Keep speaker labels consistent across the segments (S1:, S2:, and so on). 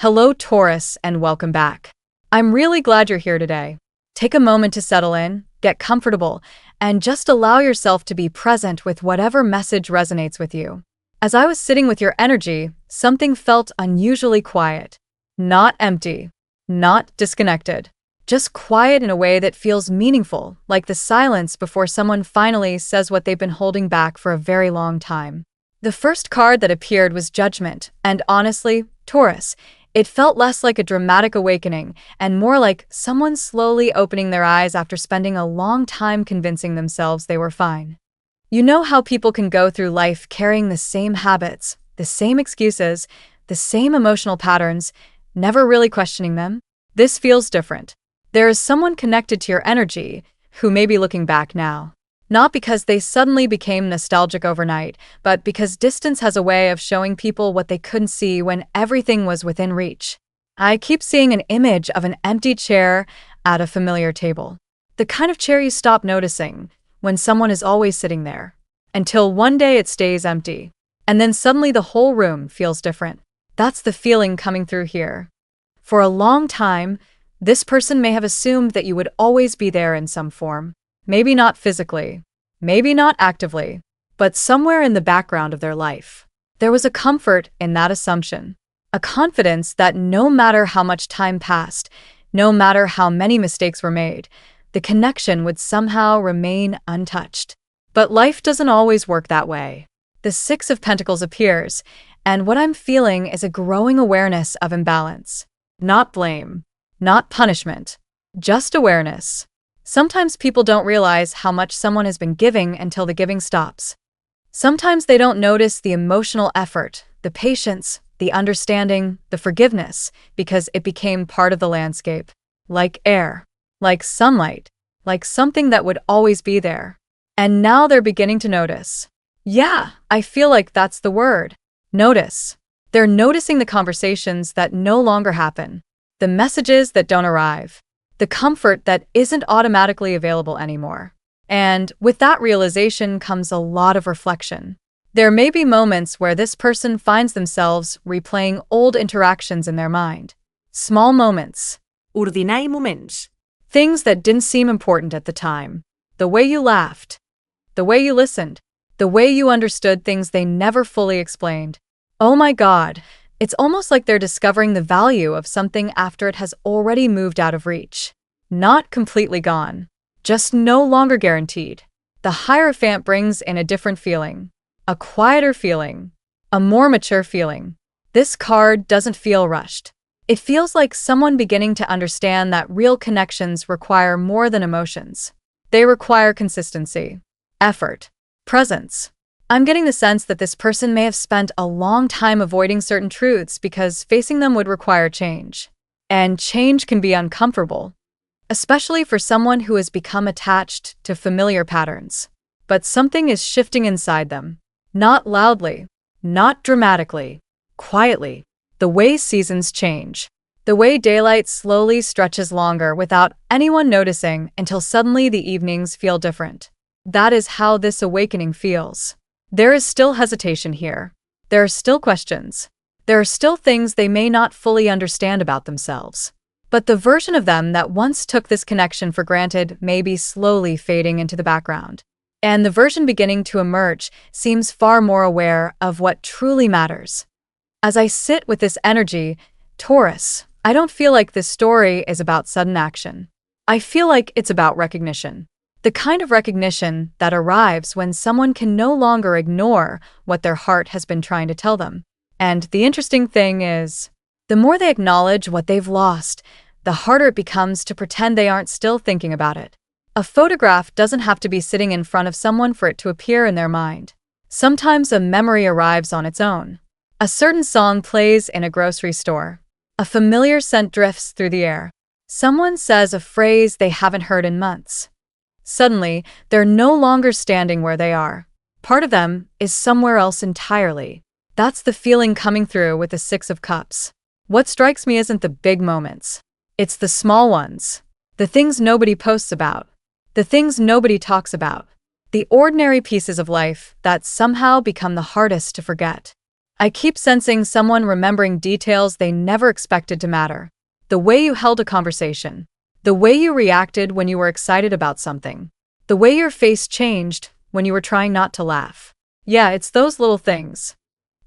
S1: Hello, Taurus, and welcome back. I'm really glad you're here today. Take a moment to settle in, get comfortable, and just allow yourself to be present with whatever message resonates with you. As I was sitting with your energy, something felt unusually quiet. Not empty, not disconnected. Just quiet in a way that feels meaningful, like the silence before someone finally says what they've been holding back for a very long time. The first card that appeared was Judgment, and honestly, Taurus, it felt less like a dramatic awakening and more like someone slowly opening their eyes after spending a long time convincing themselves they were fine. You know how people can go through life carrying the same habits, the same excuses, the same emotional patterns, never really questioning them? This feels different. There is someone connected to your energy who may be looking back now. Not because they suddenly became nostalgic overnight, but because distance has a way of showing people what they couldn't see when everything was within reach. I keep seeing an image of an empty chair at a familiar table. The kind of chair you stop noticing when someone is always sitting there. Until one day it stays empty. And then suddenly the whole room feels different. That's the feeling coming through here. For a long time, this person may have assumed that you would always be there in some form. Maybe not physically, maybe not actively, but somewhere in the background of their life. There was a comfort in that assumption, a confidence that no matter how much time passed, no matter how many mistakes were made, the connection would somehow remain untouched. But life doesn't always work that way. The Six of Pentacles appears, and what I'm feeling is a growing awareness of imbalance. Not blame, not punishment, just awareness. Sometimes people don't realize how much someone has been giving until the giving stops. Sometimes they don't notice the emotional effort, the patience, the understanding, the forgiveness, because it became part of the landscape. Like air, like sunlight, like something that would always be there. And now they're beginning to notice. Yeah, I feel like that's the word. Notice. They're noticing the conversations that no longer happen, the messages that don't arrive, the comfort that isn't automatically available anymore. And with that realization comes a lot of reflection. There may be moments where this person finds themselves replaying old interactions in their mind. Small moments.
S2: Ordinar moments.
S1: Things that didn't seem important at the time. The way you laughed. The way you listened. The way you understood things they never fully explained. Oh my God. It's almost like they're discovering the value of something after it has already moved out of reach. Not completely gone, just no longer guaranteed. The Hierophant brings in a different feeling, a quieter feeling, a more mature feeling. This card doesn't feel rushed. It feels like someone beginning to understand that real connections require more than emotions. They require consistency, effort, presence. I'm getting the sense that this person may have spent a long time avoiding certain truths because facing them would require change. And change can be uncomfortable, especially for someone who has become attached to familiar patterns. But something is shifting inside them. Not loudly, not dramatically, quietly. The way seasons change. The way daylight slowly stretches longer without anyone noticing until suddenly the evenings feel different. That is how this awakening feels. There is still hesitation here. There are still questions. There are still things they may not fully understand about themselves. But the version of them that once took this connection for granted may be slowly fading into the background. And the version beginning to emerge seems far more aware of what truly matters. As I sit with this energy, Taurus, I don't feel like this story is about sudden action. I feel like it's about recognition. The kind of recognition that arrives when someone can no longer ignore what their heart has been trying to tell them. And the interesting thing is, the more they acknowledge what they've lost, the harder it becomes to pretend they aren't still thinking about it. A photograph doesn't have to be sitting in front of someone for it to appear in their mind. Sometimes a memory arrives on its own. A certain song plays in a grocery store. A familiar scent drifts through the air. Someone says a phrase they haven't heard in months. Suddenly, they're no longer standing where they are. Part of them is somewhere else entirely. That's the feeling coming through with the Six of Cups. What strikes me isn't the big moments. It's the small ones. The things nobody posts about. The things nobody talks about. The ordinary pieces of life that somehow become the hardest to forget. I keep sensing someone remembering details they never expected to matter. The way you held a conversation. The way you reacted when you were excited about something. The way your face changed when you were trying not to laugh. Yeah, it's those little things.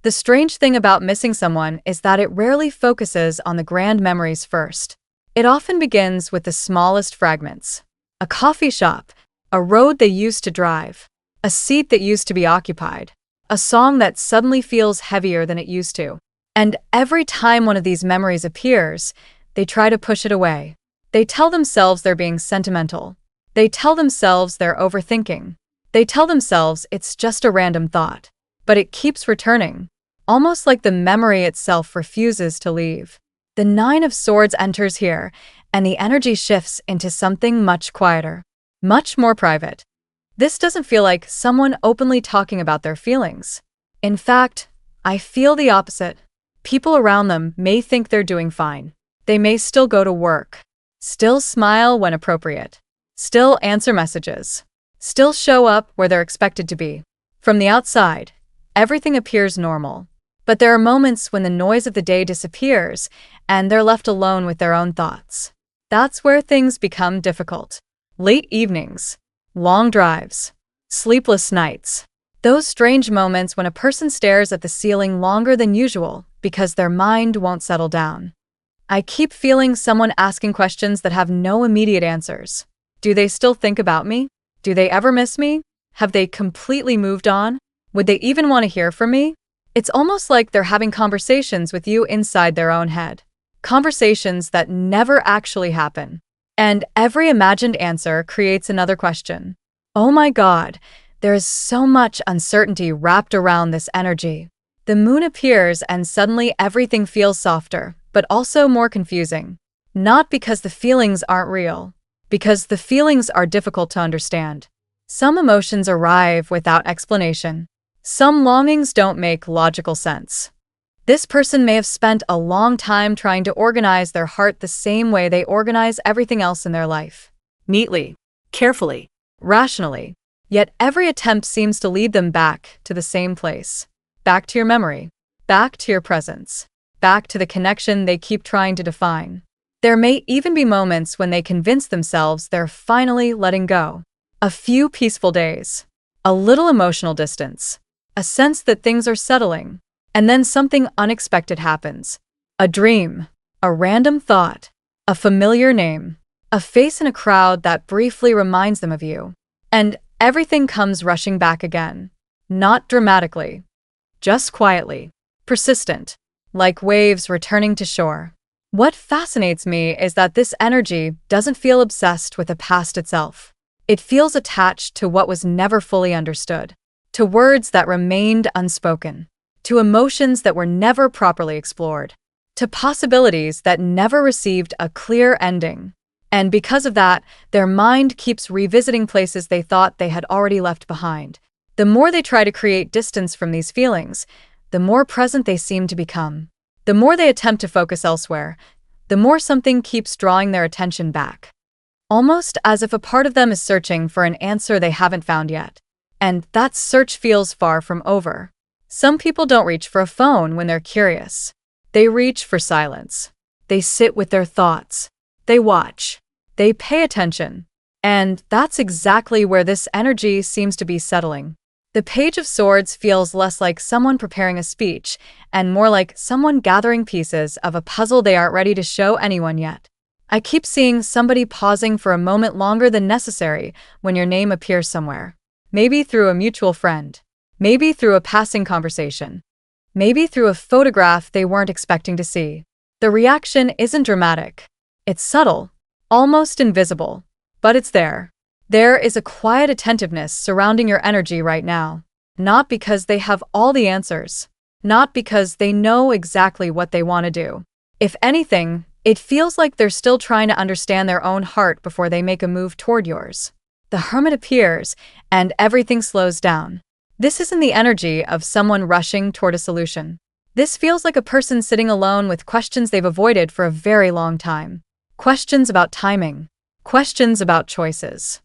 S1: The strange thing about missing someone is that it rarely focuses on the grand memories first. It often begins with the smallest fragments. A coffee shop, a road they used to drive, a seat that used to be occupied, a song that suddenly feels heavier than it used to. And every time one of these memories appears, they try to push it away. They tell themselves they're being sentimental. They tell themselves they're overthinking. They tell themselves it's just a random thought. But it keeps returning, almost like the memory itself refuses to leave. The Nine of Swords enters here, and the energy shifts into something much quieter, much more private. This doesn't feel like someone openly talking about their feelings. In fact, I feel the opposite. People around them may think they're doing fine. They may still go to work, still smile when appropriate, still answer messages, still show up where they're expected to be. From the outside, everything appears normal. But there are moments when the noise of the day disappears and they're left alone with their own thoughts. That's where things become difficult. Late evenings, long drives, sleepless nights. Those strange moments when a person stares at the ceiling longer than usual because their mind won't settle down. I keep feeling someone asking questions that have no immediate answers. Do they still think about me? Do they ever miss me? Have they completely moved on? Would they even want to hear from me? It's almost like they're having conversations with you inside their own head. Conversations that never actually happen. And every imagined answer creates another question. Oh my God, there is so much uncertainty wrapped around this energy. The moon appears and suddenly everything feels softer, but also more confusing. Not because the feelings aren't real, because the feelings are difficult to understand. Some emotions arrive without explanation. Some longings don't make logical sense. This person may have spent a long time trying to organize their heart the same way they organize everything else in their life. Neatly,
S2: carefully,
S1: rationally. Yet every attempt seems to lead them back to the same place. Back to your memory. Back to your presence. Back to the connection they keep trying to define. There may even be moments when they convince themselves they're finally letting go. A few peaceful days. A little emotional distance. A sense that things are settling. And then something unexpected happens. A dream. A random thought. A familiar name. A face in a crowd that briefly reminds them of you. And everything comes rushing back again. Not dramatically. Just quietly. Persistent. Like waves returning to shore. What fascinates me is that this energy doesn't feel obsessed with the past itself. It feels attached to what was never fully understood. To words that remained unspoken. To emotions that were never properly explored. To possibilities that never received a clear ending. And because of that, their mind keeps revisiting places they thought they had already left behind. The more they try to create distance from these feelings, the more present they seem to become. The more they attempt to focus elsewhere, the more something keeps drawing their attention back. Almost as if a part of them is searching for an answer they haven't found yet. And that search feels far from over. Some people don't reach for a phone when they're curious. They reach for silence. They sit with their thoughts. They watch. They pay attention. And that's exactly where this energy seems to be settling. The Page of Swords feels less like someone preparing a speech and more like someone gathering pieces of a puzzle they aren't ready to show anyone yet. I keep seeing somebody pausing for a moment longer than necessary when your name appears somewhere. Maybe through a mutual friend. Maybe through a passing conversation. Maybe through a photograph they weren't expecting to see. The reaction isn't dramatic. It's subtle, almost invisible, but it's there. There is a quiet attentiveness surrounding your energy right now. Not because they have all the answers. Not because they know exactly what they want to do. If anything, it feels like they're still trying to understand their own heart before they make a move toward yours. The Hermit appears, and everything slows down. This isn't the energy of someone rushing toward a solution. This feels like a person sitting alone with questions they've avoided for a very long time. Questions about timing. Questions about choices.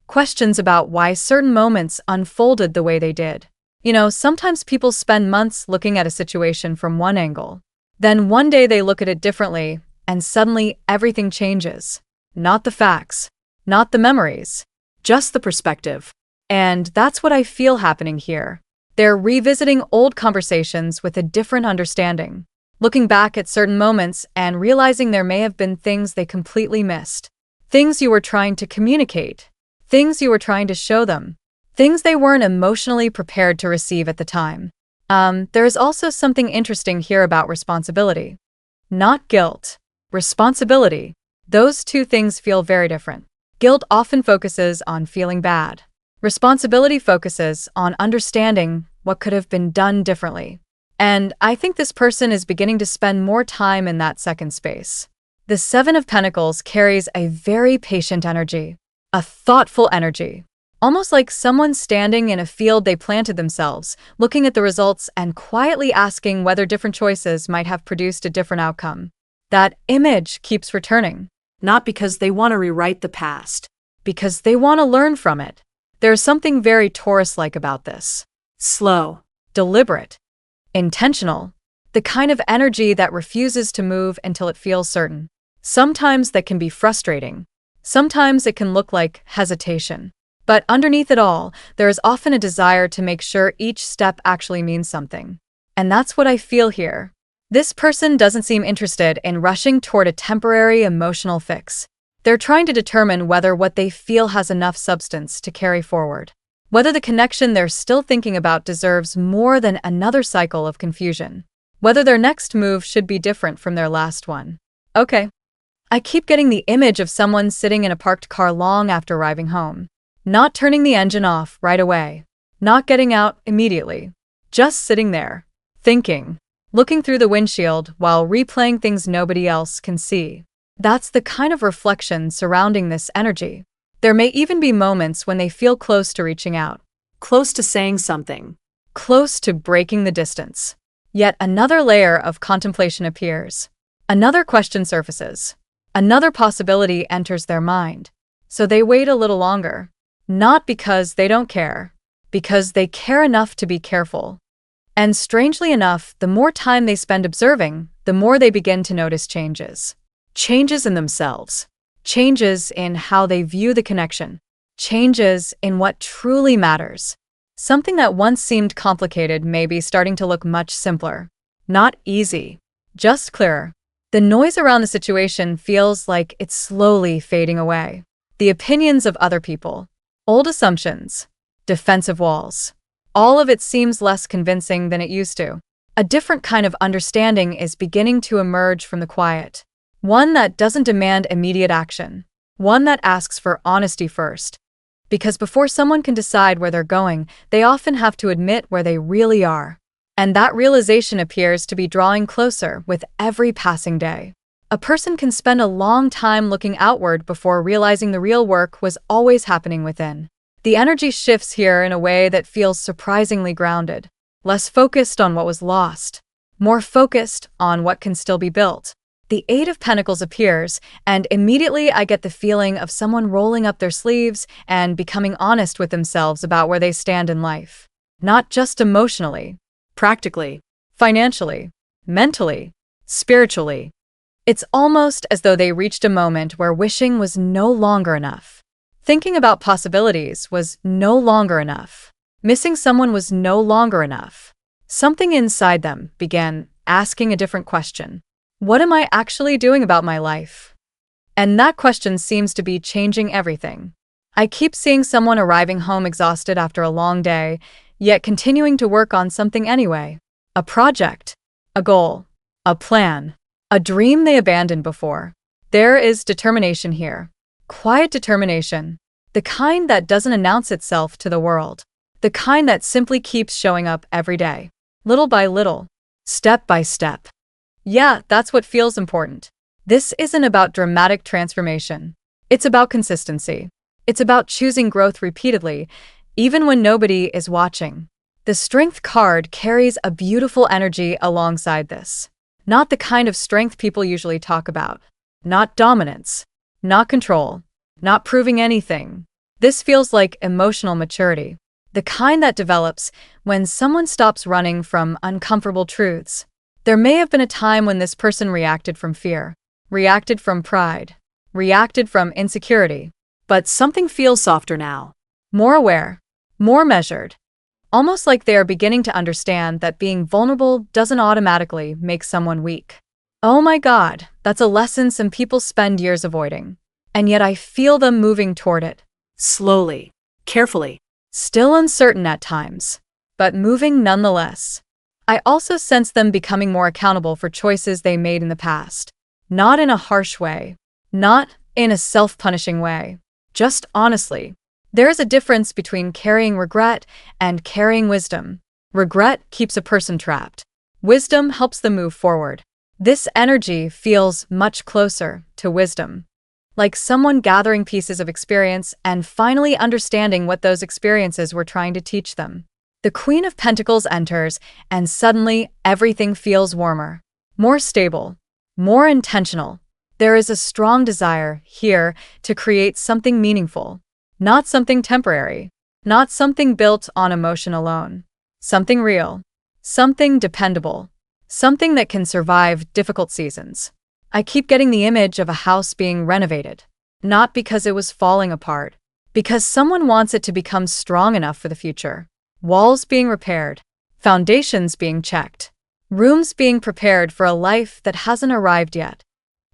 S1: Questions about why certain moments unfolded the way they did. Sometimes people spend months looking at a situation from one angle. Then one day they look at it differently, and suddenly everything changes. Not the facts, not the memories, just the perspective. And that's what I feel happening here. They're revisiting old conversations with a different understanding, looking back at certain moments and realizing there may have been things they completely missed. Things you were trying to communicate, things you were trying to show them, things they weren't emotionally prepared to receive at the time. There is also something interesting here about responsibility. Not guilt. Responsibility. Those two things feel very different. Guilt often focuses on feeling bad. Responsibility focuses on understanding what could have been done differently. And I think this person is beginning to spend more time in that second space. The Seven of Pentacles carries a very patient energy, a thoughtful energy. Almost like someone standing in a field they planted themselves, looking at the results and quietly asking whether different choices might have produced a different outcome. That image keeps returning.
S2: Not because they want to rewrite the past.
S1: Because they want to learn from it. There's something very Taurus-like about this.
S2: Slow.
S1: Deliberate. Intentional. The kind of energy that refuses to move until it feels certain. Sometimes that can be frustrating. Sometimes it can look like hesitation. But underneath it all, there is often a desire to make sure each step actually means something. And that's what I feel here. This person doesn't seem interested in rushing toward a temporary emotional fix. They're trying to determine whether what they feel has enough substance to carry forward. Whether the connection they're still thinking about deserves more than another cycle of confusion. Whether their next move should be different from their last one. Okay. I keep getting the image of someone sitting in a parked car long after arriving home. Not turning the engine off right away. Not getting out immediately. Just sitting there. Thinking. Looking through the windshield while replaying things nobody else can see. That's the kind of reflection surrounding this energy. There may even be moments when they feel close to reaching out.
S2: Close to saying something.
S1: Close to breaking the distance. Yet another layer of contemplation appears. Another question surfaces. Another possibility enters their mind. So they wait a little longer. Not because they don't care. Because they care enough to be careful. And strangely enough, the more time they spend observing, the more they begin to notice changes. Changes in themselves. Changes in how they view the connection. Changes in what truly matters. Something that once seemed complicated may be starting to look much simpler. Not easy. Just clearer. The noise around the situation feels like it's slowly fading away. The opinions of other people. Old assumptions. Defensive walls. All of it seems less convincing than it used to. A different kind of understanding is beginning to emerge from the quiet. One that doesn't demand immediate action. One that asks for honesty first. Because before someone can decide where they're going, they often have to admit where they really are. And that realization appears to be drawing closer with every passing day. A person can spend a long time looking outward before realizing the real work was always happening within. The energy shifts here in a way that feels surprisingly grounded. Less focused on what was lost. More focused on what can still be built. The Eight of Pentacles appears, and immediately I get the feeling of someone rolling up their sleeves and becoming honest with themselves about where they stand in life. Not just emotionally. Practically. Financially. Mentally. Spiritually. It's almost as though they reached a moment where wishing was no longer enough. Thinking about possibilities was no longer enough. Missing someone was no longer enough. Something inside them began asking a different question. What am I actually doing about my life? And that question seems to be changing everything. I keep seeing someone arriving home exhausted after a long day, yet continuing to work on something anyway. A project, a goal, a plan, a dream they abandoned before. There is determination here. Quiet determination. The kind that doesn't announce itself to the world. The kind that simply keeps showing up every day. Little by little. Step by step. Yeah, that's what feels important. This isn't about dramatic transformation. It's about consistency. It's about choosing growth repeatedly, even when nobody is watching. The Strength card carries a beautiful energy alongside this. Not the kind of strength people usually talk about. Not dominance. Not control. Not proving anything. This feels like emotional maturity. the kind that develops when someone stops running from uncomfortable truths. There may have been a time when this person reacted from fear, reacted from pride, reacted from insecurity,
S2: But something feels softer now.
S1: more aware, more measured, almost like they are beginning to understand that being vulnerable doesn't automatically make someone weak. Oh my God, that's a lesson some people spend years avoiding. And yet I feel them moving toward it.
S2: Slowly, carefully.
S1: Still uncertain at times, but moving nonetheless. I also sense them becoming more accountable for choices they made in the past. Not in a harsh way, not in a self-punishing way, just honestly. There is a difference between carrying regret and carrying wisdom. Regret keeps a person trapped. Wisdom helps them move forward. This energy feels much closer to wisdom, like someone gathering pieces of experience and finally understanding what those experiences were trying to teach them. The Queen of Pentacles enters, and suddenly everything feels warmer, more stable, more intentional. There is a strong desire here to create something meaningful, not something temporary, not something built on emotion alone, something real, something dependable, something that can survive difficult seasons. I keep getting the image of a house being renovated, not because it was falling apart, because someone wants it to become strong enough for the future. Walls being repaired, foundations being checked, rooms being prepared for a life that hasn't arrived yet.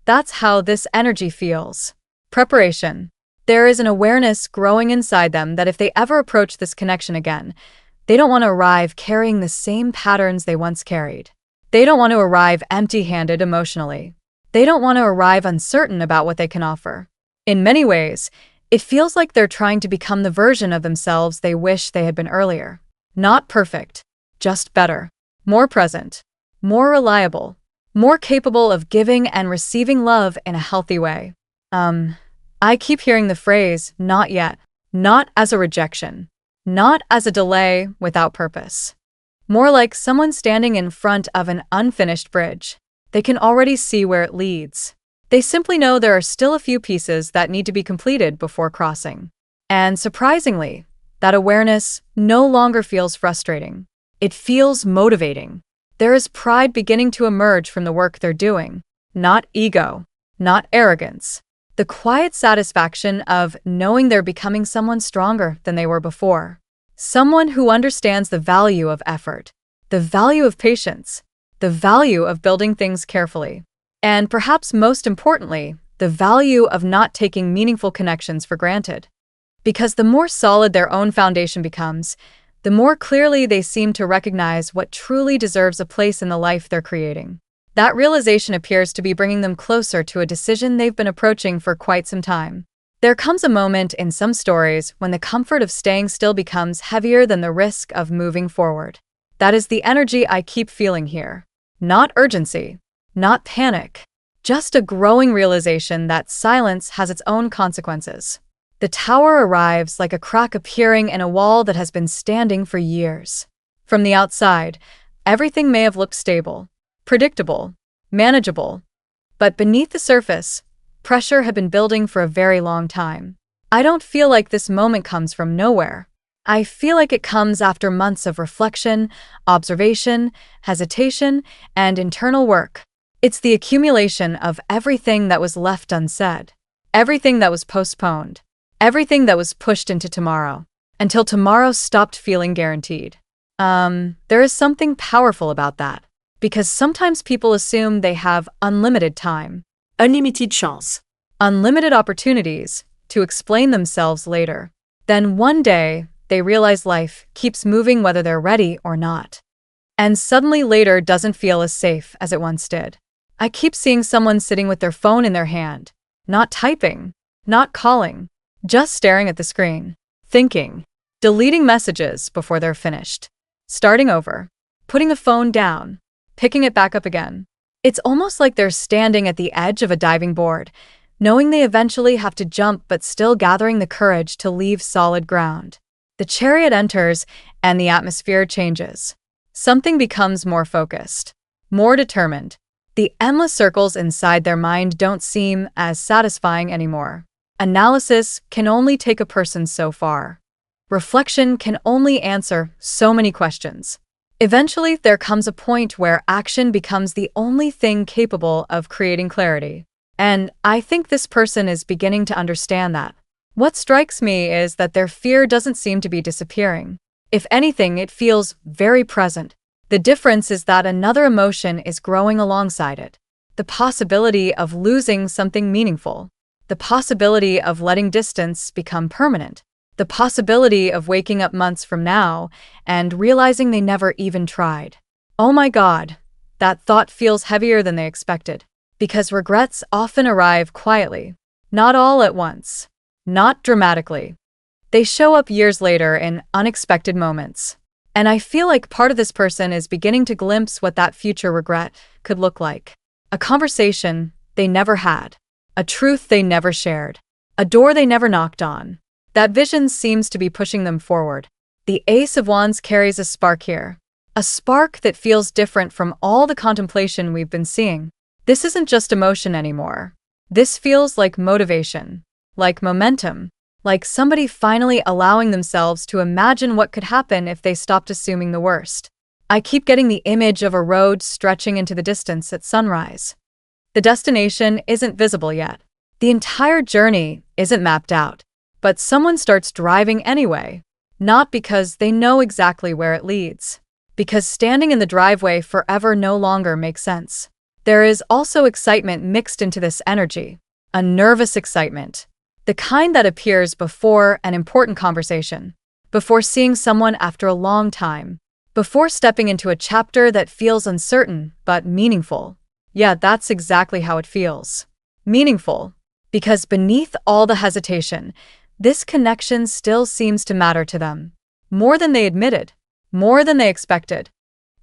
S1: That's how this energy feels. Preparation. There is an awareness growing inside them that if they ever approach this connection again, they don't want to arrive carrying the same patterns they once carried. They don't want to arrive empty-handed emotionally. They don't want to arrive uncertain about what they can offer. In many ways, it feels like they're trying to become the version of themselves they wish they had been earlier. Not perfect, just better, more present, more reliable, more capable of giving and receiving love in a healthy way. I keep hearing the phrase, not yet, not as a rejection, not as a delay without purpose. More like someone standing in front of an unfinished bridge. They can already see where it leads. They simply know there are still a few pieces that need to be completed before crossing. And surprisingly, that awareness no longer feels frustrating. It feels motivating. There is pride beginning to emerge from the work they're doing. Not ego, not arrogance. The quiet satisfaction of knowing they're becoming someone stronger than they were before. Someone who understands the value of effort, the value of patience, the value of building things carefully, and perhaps most importantly, the value of not taking meaningful connections for granted. Because the more solid their own foundation becomes, the more clearly they seem to recognize what truly deserves a place in the life they're creating. That realization appears to be bringing them closer to a decision they've been approaching for quite some time. There comes a moment in some stories when the comfort of staying still becomes heavier than the risk of moving forward. That is the energy I keep feeling here. Not urgency, not panic, just a growing realization that silence has its own consequences. The tower arrives like a crack appearing in a wall that has been standing for years. From the outside, everything may have looked stable, predictable, manageable. But beneath the surface, pressure had been building for a very long time. I don't feel like this moment comes from nowhere. I feel like it comes after months of reflection, observation, hesitation, and internal work. It's the accumulation of everything that was left unsaid, everything that was postponed, everything that was pushed into tomorrow, until tomorrow stopped feeling guaranteed. There is something powerful about that, because sometimes people assume they have unlimited time,
S2: Unlimited chance.
S1: unlimited opportunities to explain themselves later. Then one day, they realize life keeps moving whether they're ready or not. And suddenly later doesn't feel as safe as it once did. I keep seeing someone sitting with their phone in their hand, not typing, not calling, just staring at the screen, thinking, deleting messages before they're finished, starting over, putting the phone down, picking it back up again. It's almost like they're standing at the edge of a diving board, knowing they eventually have to jump but still gathering the courage to leave solid ground. The chariot enters and the atmosphere changes. Something becomes more focused, more determined. The endless circles inside their mind don't seem as satisfying anymore. Analysis can only take a person so far. Reflection can only answer so many questions. Eventually, there comes a point where action becomes the only thing capable of creating clarity. And I think this person is beginning to understand that. What strikes me is that their fear doesn't seem to be disappearing. If anything, it feels very present. The difference is that another emotion is growing alongside it. The possibility of losing something meaningful. The possibility of letting distance become permanent. The possibility of waking up months from now and realizing they never even tried. Oh my God, that thought feels heavier than they expected. Because regrets often arrive quietly. Not all at once. Not dramatically. They show up years later in unexpected moments. And I feel like part of this person is beginning to glimpse what that future regret could look like. A conversation they never had. A truth they never shared. A door they never knocked on. That vision seems to be pushing them forward. The Ace of Wands carries a spark here. A spark that feels different from all the contemplation we've been seeing. This isn't just emotion anymore. This feels like motivation, like momentum, like somebody finally allowing themselves to imagine what could happen if they stopped assuming the worst. I keep getting the image of a road stretching into the distance at sunrise. The destination isn't visible yet. The entire journey isn't mapped out. But someone starts driving anyway, not because they know exactly where it leads, because standing in the driveway forever no longer makes sense. There is also excitement mixed into this energy, a nervous excitement, the kind that appears before an important conversation, before seeing someone after a long time, before stepping into a chapter that feels uncertain but meaningful. Yeah, that's exactly how it feels. Meaningful, because beneath all the hesitation, this connection still seems to matter to them. More than they admitted, more than they expected,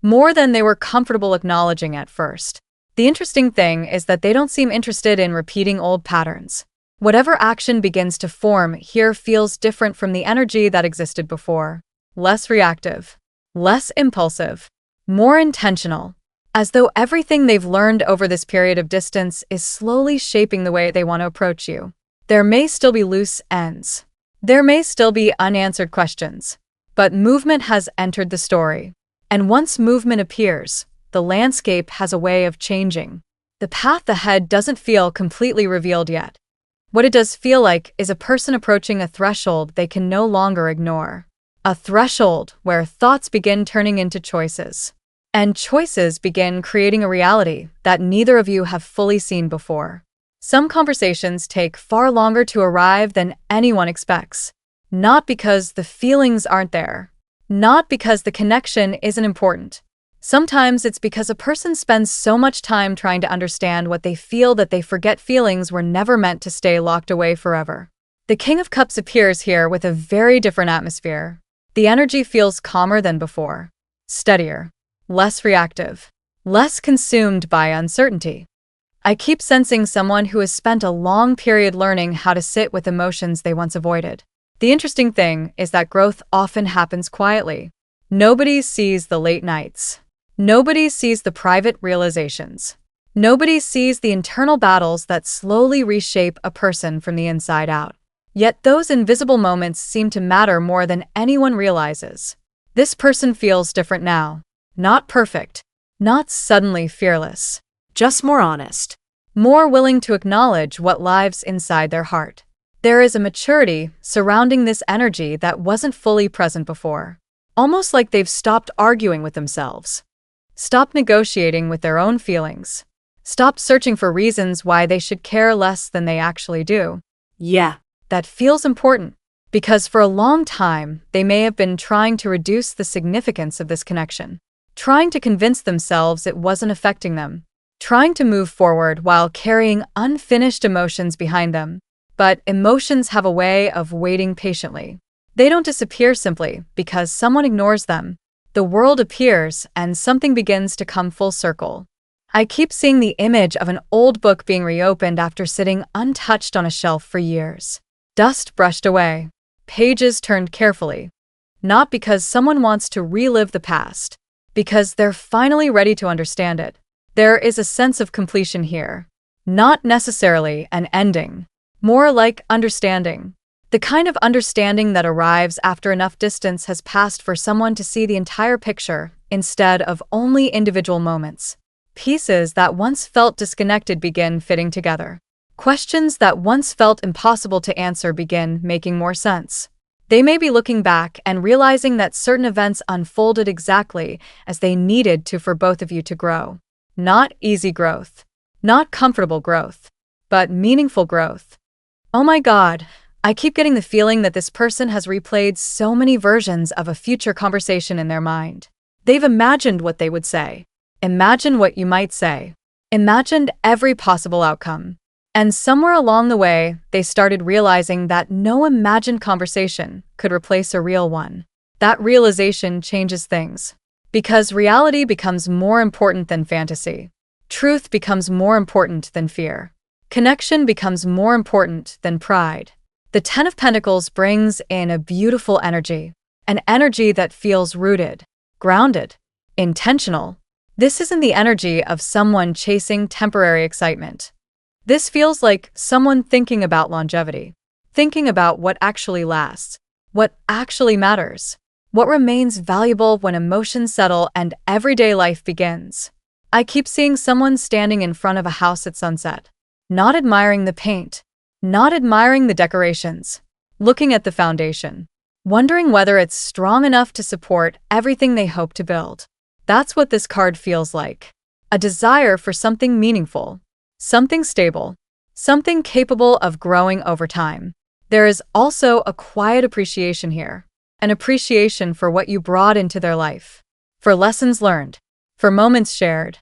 S1: more than they were comfortable acknowledging at first. The interesting thing is that they don't seem interested in repeating old patterns. Whatever action begins to form here feels different from the energy that existed before. Less reactive, less impulsive, more intentional, as though everything they've learned over this period of distance is slowly shaping the way they want to approach you. There may still be loose ends. There may still be unanswered questions. But movement has entered the story. And once movement appears, the landscape has a way of changing. The path ahead doesn't feel completely revealed yet. What it does feel like is a person approaching a threshold they can no longer ignore. A threshold where thoughts begin turning into choices. And choices begin creating a reality that neither of you have fully seen before. Some conversations take far longer to arrive than anyone expects. Not because the feelings aren't there. Not because the connection isn't important. Sometimes it's because a person spends so much time trying to understand what they feel that they forget feelings were never meant to stay locked away forever. The King of Cups appears here with a very different atmosphere. The energy feels calmer than before. Steadier. Less reactive. Less consumed by uncertainty. I keep sensing someone who has spent a long period learning how to sit with emotions they once avoided. The interesting thing is that growth often happens quietly. Nobody sees the late nights. Nobody sees the private realizations. Nobody sees the internal battles that slowly reshape a person from the inside out. Yet those invisible moments seem to matter more than anyone realizes. This person feels different now. Not perfect. Not suddenly fearless.
S2: Just more honest.
S1: More willing to acknowledge what lives inside their heart. There is a maturity surrounding this energy that wasn't fully present before. Almost like they've stopped arguing with themselves. Stopped negotiating with their own feelings. Stopped searching for reasons why they should care less than they actually do.
S2: Yeah.
S1: That feels important, because for a long time, they may have been trying to reduce the significance of this connection. Trying to convince themselves it wasn't affecting them. Trying to move forward while carrying unfinished emotions behind them. But emotions have a way of waiting patiently. They don't disappear simply because someone ignores them. The world appears and something begins to come full circle. I keep seeing the image of an old book being reopened after sitting untouched on a shelf for years. Dust brushed away. Pages turned carefully. Not because someone wants to relive the past. Because they're finally ready to understand it. There is a sense of completion here. Not necessarily an ending. More like understanding. The kind of understanding that arrives after enough distance has passed for someone to see the entire picture instead of only individual moments. Pieces that once felt disconnected begin fitting together. Questions that once felt impossible to answer begin making more sense. They may be looking back and realizing that certain events unfolded exactly as they needed to for both of you to grow. Not easy growth, not comfortable growth, but meaningful growth. Oh my God, I keep getting the feeling that this person has replayed so many versions of a future conversation in their mind. They've imagined what they would say. Imagine what you might say. Imagined every possible outcome. And somewhere along the way, they started realizing that no imagined conversation could replace a real one. That realization changes things. Because reality becomes more important than fantasy. Truth becomes more important than fear. Connection becomes more important than pride. The Ten of Pentacles brings in a beautiful energy. An energy that feels rooted, grounded, intentional. This isn't the energy of someone chasing temporary excitement. This feels like someone thinking about longevity, thinking about what actually lasts, what actually matters, what remains valuable when emotions settle and everyday life begins. I keep seeing someone standing in front of a house at sunset, not admiring the paint, not admiring the decorations, looking at the foundation, wondering whether it's strong enough to support everything they hope to build. That's what this card feels like. A desire for something meaningful. Something stable, something capable of growing over time. There is also a quiet appreciation here, an appreciation for what you brought into their life, for lessons learned, for moments shared,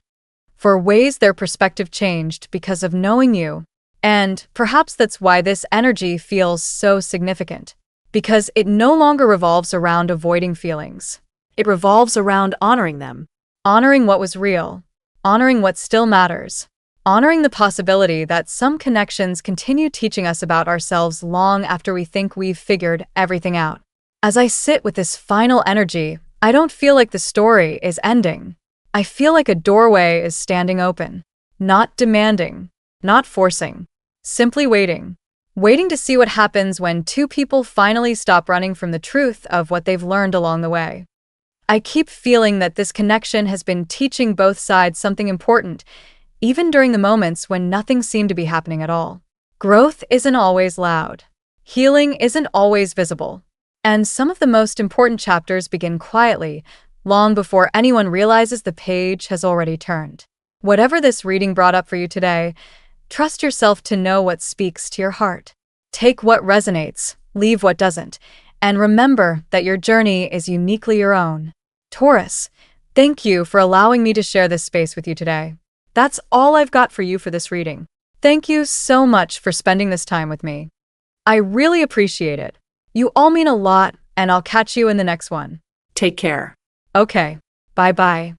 S1: for ways their perspective changed because of knowing you. And perhaps that's why this energy feels so significant, because it no longer revolves around avoiding feelings.
S2: It revolves around honoring them.
S1: Honoring what was real, honoring what still matters. Honoring the possibility that some connections continue teaching us about ourselves long after we think we've figured everything out. As I sit with this final energy, I don't feel like the story is ending. I feel like a doorway is standing open. Not demanding, not forcing, simply waiting. Waiting to see what happens when two people finally stop running from the truth of what they've learned along the way. I keep feeling that this connection has been teaching both sides something important, even during the moments when nothing seemed to be happening at all. Growth isn't always loud. Healing isn't always visible. And some of the most important chapters begin quietly, long before anyone realizes the page has already turned. Whatever this reading brought up for you today, trust yourself to know what speaks to your heart. Take what resonates, leave what doesn't, and remember that your journey is uniquely your own. Taurus, thank you for allowing me to share this space with you today. That's all I've got for you for this reading. Thank you so much for spending this time with me. I really appreciate it. You all mean a lot, and I'll catch you in the next one.
S2: Take care.
S1: Okay, bye-bye.